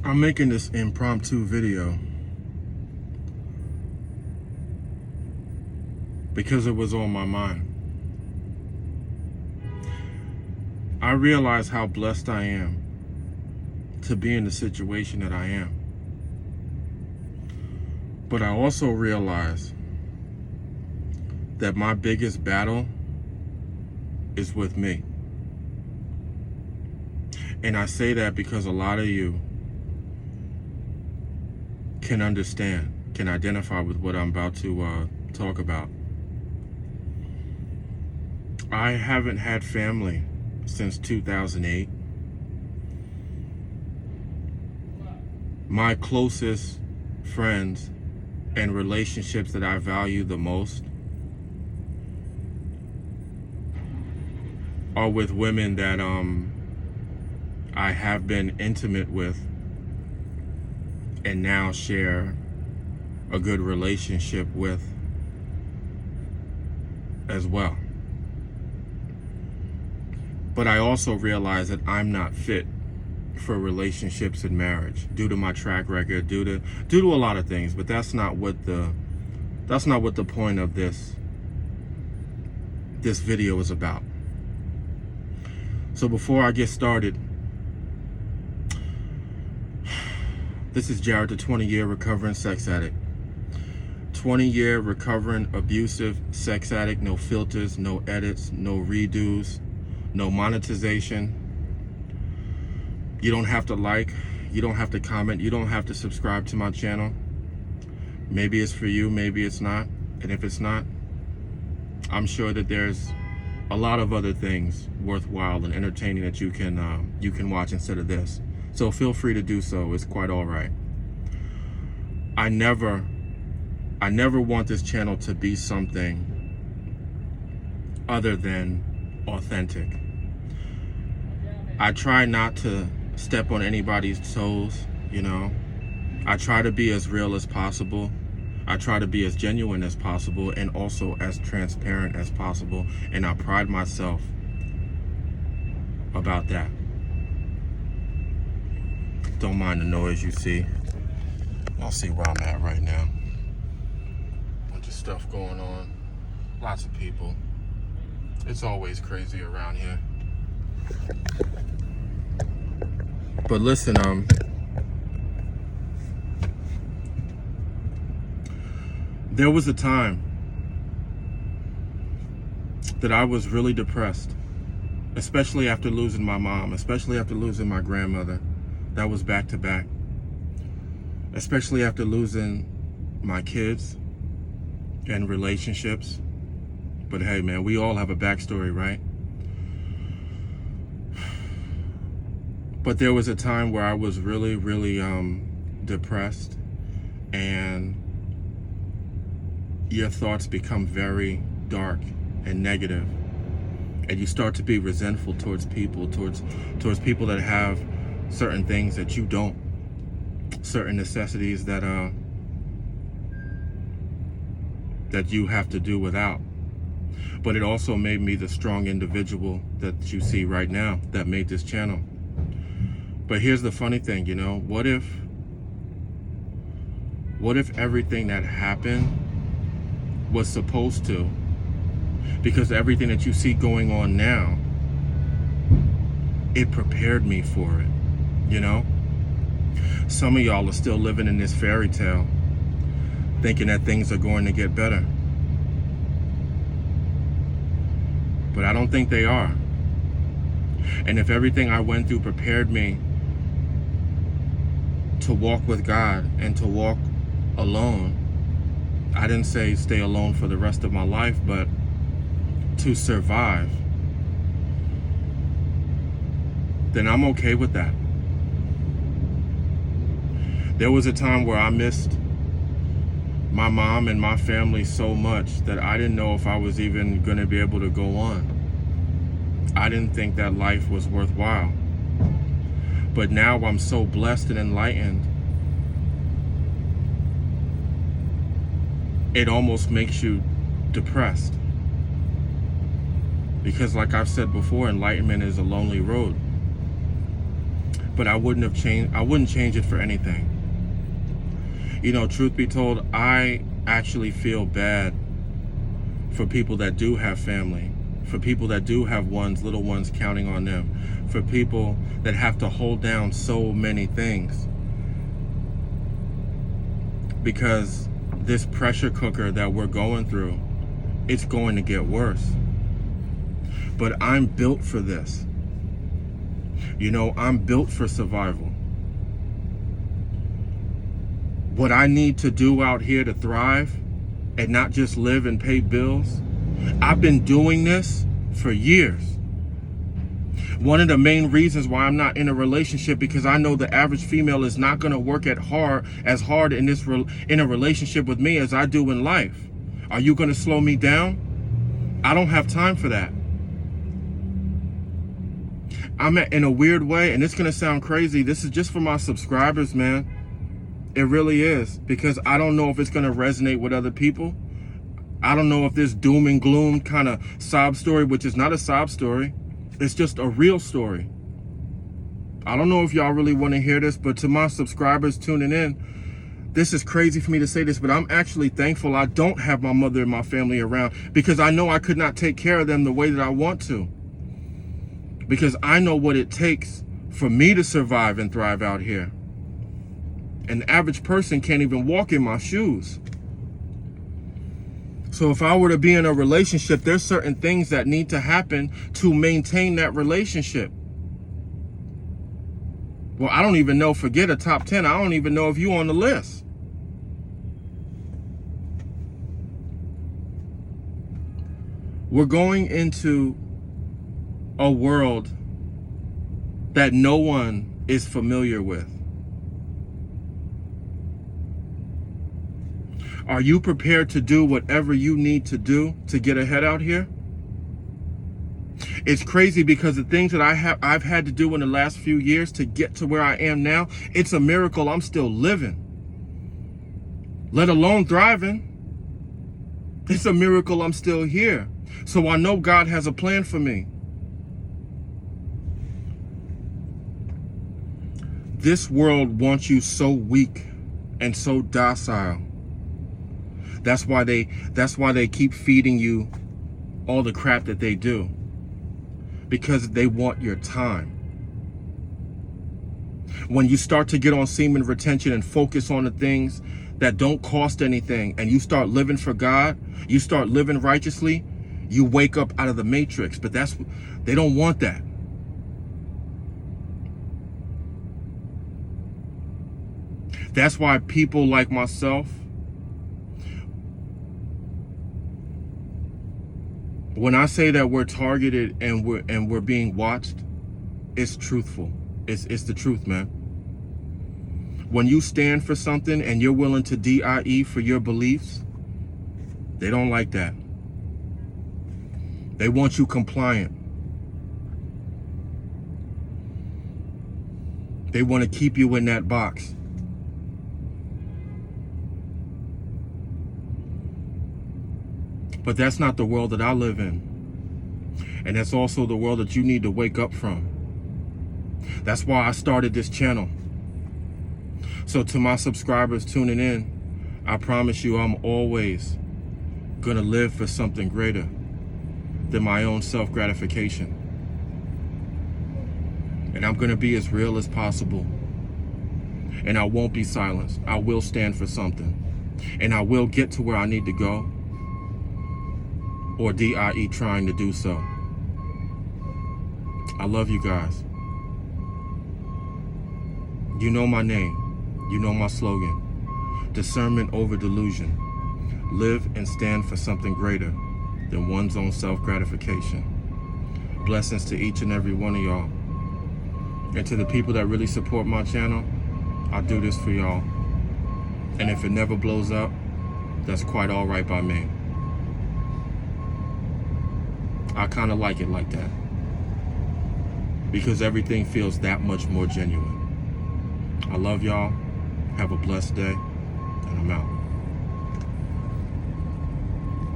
I'm making this impromptu video because it was on my mind. I realize how blessed I am to be in the situation that I am. But I also realize that my biggest battle is with me. And I say that because a lot of you can understand, can identify with what I'm about to talk about. I haven't had family since 2008. My closest friends and relationships that I value the most are with women that I have been intimate with and now share a good relationship with as well. But I also realize that I'm not fit for relationships and marriage due to my track record, due to a lot of things. But that's not what the point of this video is about. So before I get started, this is Jared, the 20-year recovering sex addict. 20-year recovering abusive sex addict, no filters, no edits, no redos, no monetization. You don't have to like, you don't have to comment, you don't have to subscribe to my channel. Maybe it's for you, maybe it's not. And if it's not, I'm sure that there's a lot of other things worthwhile and entertaining that you can watch instead of this. So feel free to do so. It's quite all right. I never want this channel to be something other than authentic. I try not to step on anybody's toes, you know. I try to be as real as possible. I try to be as genuine as possible and also as transparent as possible. And I pride myself about that. Don't mind the noise you see. Y'all see where I'm at right now. Bunch of stuff going on. Lots of people. It's always crazy around here. But listen, there was a time that I was really depressed, especially after losing my mom, especially after losing my grandmother. That was back to back. Especially after losing my kids and relationships. But hey, man, we all have a backstory, right? But there was a time where I was really, really depressed, and your thoughts become very dark and negative, and you start to be resentful towards people, towards people that have certain things that you don't, certain necessities that you have to do without. But it also made me the strong individual that you see right now that made this channel. But here's the funny thing, you know, what if everything that happened was supposed to, because everything that you see going on now, it prepared me for it, you know? Some of y'all are still living in this fairy tale, thinking that things are going to get better. But I don't think they are. And if everything I went through prepared me to walk with God and to walk alone, I didn't say stay alone for the rest of my life, but to survive, then I'm okay with that. There was a time where I missed my mom and my family so much that I didn't know if I was even going to be able to go on. I didn't think that life was worthwhile. But now I'm so blessed and enlightened, it almost makes you depressed. Because like I've said before, enlightenment is a lonely road. but I wouldn't change it for anything. You know, truth be told, I actually feel bad for people that do have family, for people that do have little ones counting on them, for people that have to hold down so many things. Because this pressure cooker that we're going through, it's going to get worse. But I'm built for this. You know, I'm built for survival. What I need to do out here to thrive and not just live and pay bills, I've been doing this for years. One of the main reasons why I'm not in a relationship, because I know the average female is not going to work as hard in a relationship with me as I do in life. Are you going to slow me down? I don't have time for that. In a weird way, and it's going to sound crazy, this is just for my subscribers, man. It really is, because I don't know if it's going to resonate with other people. I don't know if this doom and gloom kind of sob story, which is not a sob story, it's just a real story. I don't know if y'all really want to hear this, but to my subscribers tuning in, this is crazy for me to say this, but I'm actually thankful I don't have my mother and my family around, because I know I could not take care of them the way that I want to. Because I know what it takes for me to survive and thrive out here. An average person can't even walk in my shoes. So if I were to be in a relationship, there's certain things that need to happen to maintain that relationship. Well, I don't even know, forget a top 10. I don't even know if you're on the list. We're going into a world that no one is familiar with. Are you prepared to do whatever you need to do to get ahead out here? It's crazy, because the things that I've had to do in the last few years to get to where I am now, it's a miracle I'm still living, let alone thriving. It's a miracle I'm still here. So I know God has a plan for me. This world wants you so weak and so docile. That's why they keep feeding you all the crap that they do. Because they want your time. When you start to get on semen retention and focus on the things that don't cost anything, and you start living for God, you start living righteously, you wake up out of the matrix. But they don't want that. That's why people like myself, when I say that we're targeted and we're being watched, it's truthful. It's the truth, man. When you stand for something and you're willing to DIE for your beliefs, they don't like that. They want you compliant. They want to keep you in that box. But that's not the world that I live in. And that's also the world that you need to wake up from. That's why I started this channel. So to my subscribers tuning in, I promise you I'm always going to live for something greater than my own self-gratification. And I'm going to be as real as possible. And I won't be silenced. I will stand for something. And I will get to where I need to go, or DIE trying to do so. I love you guys. You know my name. You know my slogan. Discernment over delusion. Live and stand for something greater than one's own self-gratification. Blessings to each and every one of y'all. And to the people that really support my channel, I do this for y'all. And if it never blows up, that's quite all right by me. I kind of like it like that, because everything feels that much more genuine. I love y'all. Have a blessed day, and I'm out.